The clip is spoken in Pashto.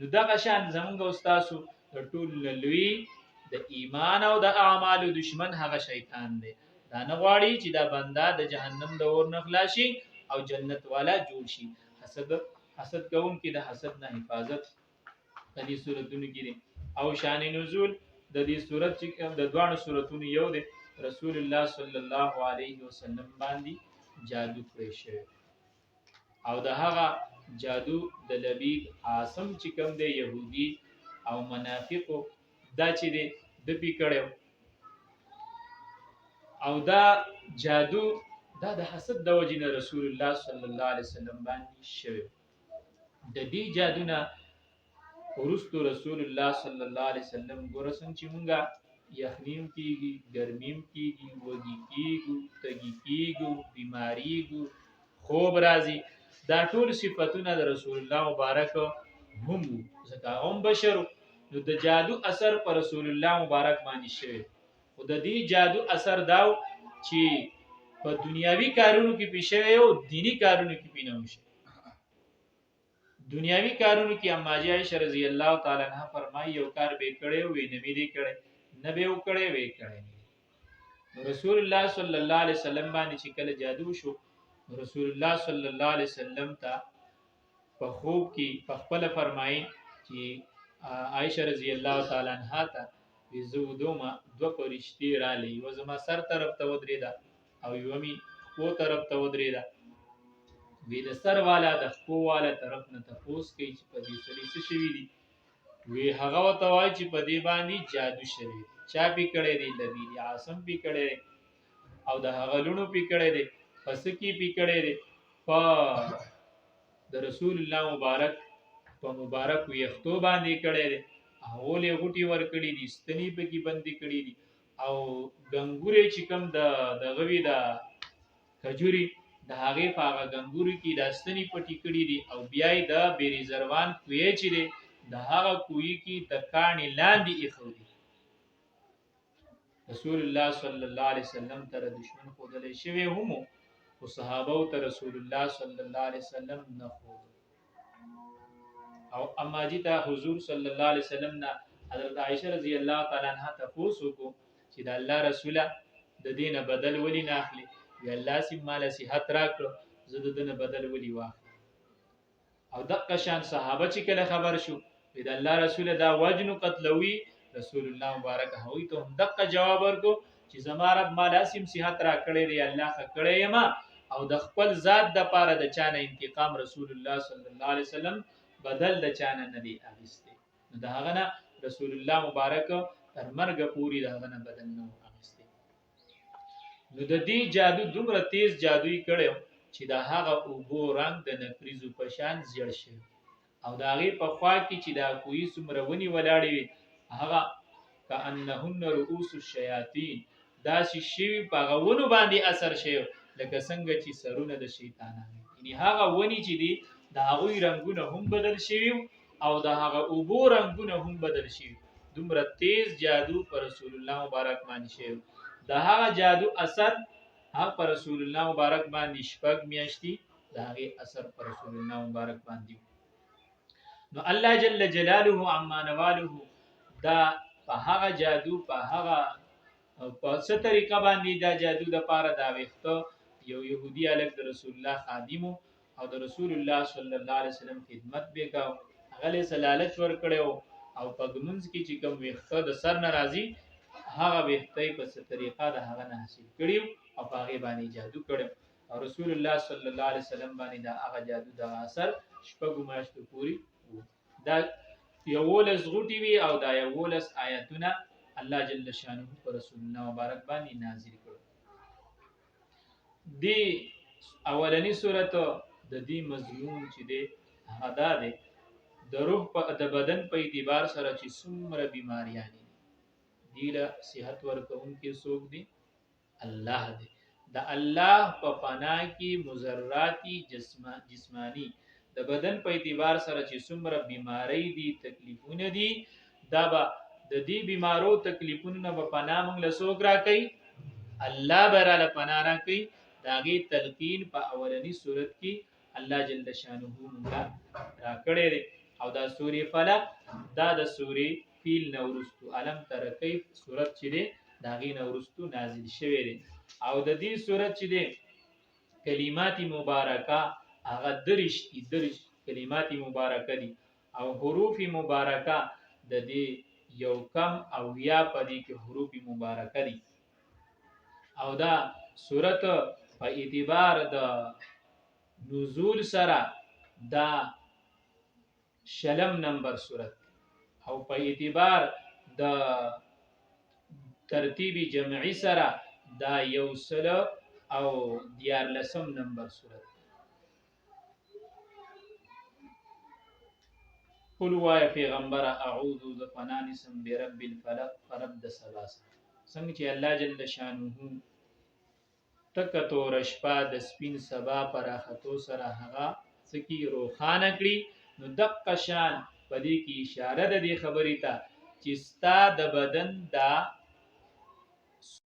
نو دغه شان زمونږ استادو د ټول لوی د ایمان او د اعمالو دشمن هغه شیطان دی. دا نه غواړي چې دا بنده د جهنم د اور نه خلاص شي او جنت والا جوړ شي. حسد کوونکي د حسد نه حفاظت د دې سورتونو کې دي. او شان نزول د دې سورت چې د دوه سورتونو یو دی، رسول الله صلی الله علیه وسلم باندې جادو کړی شوی او د هغه جادو د لبید عاصم چې کوم دی يهودي او منافقو دا چې دی د پیکړو او دا جادو دا د حسد د وجنه رسول الله صلی الله علیه وسلم باندې شوی. د دې جادو نه ورستو رسول الله صلی الله علیه وسلم ګورسن چې مونږه یخنیم کیږي، ګرمیم کیږي، وږي کیږي، تږي کیږي، بیماریږي، خوب راځي، دا ټول صفاتونه د رسول الله مبارک هم ځکه هم بشر. نو د جادو اثر پر رسول الله مبارک باندې شوی. او د دې جادو اثر داو چې په دنیاوی کارونو کې پیښوي او دینی کارونو کې پینې شي. دنیاوی کارونو کې اما عائشہ رضی الله تعالی عنها فرمایي یو کار به کړي وي نه به دې کړي نه به وکړي وي کړي. رسول الله صلی الله علیه وسلم باندې چې کله جادو شو، رسول الله صلی الله علیه وسلم ته په خوب کې په خپل فرمایي چې عائشہ رضی الله تعالی عنها ته وزو دوما دو پرشتي را لې و زما سر طرف ته ودرېدا او یومي خو طرف ته ودرېدا. وی د سر والا د خو والا طرف نه تفوس کوي چې په دې سړي څه شوی دي. وی هغه وته وای چې په دې باندې جادو شوی. چا پی کړي دی لبی عاصم پی کړي او د هغه لونو پی کړي دی پس کی پی کړي دی په د رسول الله مبارک په مبارک یختو باندې کړي دی او له غټي ور کړي دي ستنی په کې بندي کړي دي او ګنګوري چې کوم د غوي د کجوري د هغه فاغه ګنګوري کې داستنی پټی کړي دي او بیا د بیری زروان کوی چې دی د هغه کوی کې د کانی لاندې اخو دي. رسول الله صلی الله علیه وسلم تر دشمن خودلې شوی هم او صحابه تر رسول الله صلی الله علیه وسلم نه خو او اما جتا حضور صلی الله علیه وسلم نه حضرت عائشہ رضی الله تعالی عنها تاسو کو چې د الله رسوله د دینه بدل ولی نه اخلي یا الله سیم مال صحت راکړو زه د دینه بدل ولی واخلم. او دغه شان صحابه چې کله خبر شو د الله رسوله دا وجنو قتلوي رسول الله مبارک هوی ته هم دغه جواب ورکو چې زما رب مال سیم صحت راکړي دی الله خکړې ما او د خپل ذات د پاره د چانه انتقام رسول الله صلی الله علیه وسلم بدل د چانه نه دی اغسته. نو دا هغه نه رسول الله مبارک تر مرګ پوری دا هغه نه بدل نه اغسته. نو د دې جادو دومره تیز جادویی کړو چې دا هغه اوبو رنگ د نفریزو پشان زیړ شي او دا غي په خوا کې چې دا کوی سمره ونی ولاړی وي هغه کانهن رؤوس الشیاطین دا شی په غوونو باندې اثر شي لکه څنګه چې سرونه د شیطانانو. یعنی هغه ونی چې دی دا غوی رنگونه هم بدل شي او دا هغه اوبو رنگونه هم بدل شي. دومره تیز جادو پر رسول الله مبارک باندې شي. دا هغه جادو اثر هغه پر رسول الله مبارک باندې شپږ میاشتي دا هغه اثر پر رسول الله مبارک باندې. نو الله جل جلاله عما نواله دا په هغه جادو په هغه په څه طریقه باندې دا جادو د پاره دا وخته یو يهودي الګ د رسول الله خادمو او د رسول الله صلی الله علیه وسلم خدمت وکاو هغه له سلالت ور کړو او په ګمنځ کې چې کوم وخته د سر ناراضي هغه وخته په څه طریقه د هغه نه حاصل کړیو او هغه باندې جادو کړو او رسول الله صلی الله علیه وسلم باندې دا هغه جادو د اثر شپږ میاشتې پوری دا یولس غوټي وی او دا یولس آیاتونه الله جل شانه پر رسول الله مبارک باندې نازل کړو. دی اولنی سورته د دې مضمون چې دی هغه دا دی د روح په د بدن په اعتبار سره چې څومره بیماریاں دي له صحت ورکوونکي څوک دی الله دی. د الله په فنا کې مضرراتی جسمانی د بدن په اعتبار سره چې څومره بیماری دي تکلیفونه دي دا به د دې بیمارو تکلیفونو په پناه موږ له څوک راکړي الله براله پناه راکړي. داغي تلقین په اولنی صورت کې الله جل شانه موږ راکړي. او دا سورې فلق دا د سورې فیل نورستو علم تر کیف سورت چې دی دا غي نورستو نازل شوی دی او د دې سورت چې دی کلمات مبارکه هغه درش کلمات مبارکه دي او حروف مبارکه د دې یو کم او یا پدې کې حروف مبارکه دي او دا سورت په اعتبار د نزول سره دا شلم نمبر سورت او په اعتبار د ترتیبی جمعی سره دا یوصل او دیارلسم نمبر سورت قل وای پیغمبر اعوذ ذ فنانسم برب الفلق رب د سباس څنګه چې الله جل شانه تکتو رشپا د سپین سبا پر خطو سره هغه سکی روخانه کړي نو دقه شان پدې کې اشاره ده د خبرې ته چې ستا د بدن دا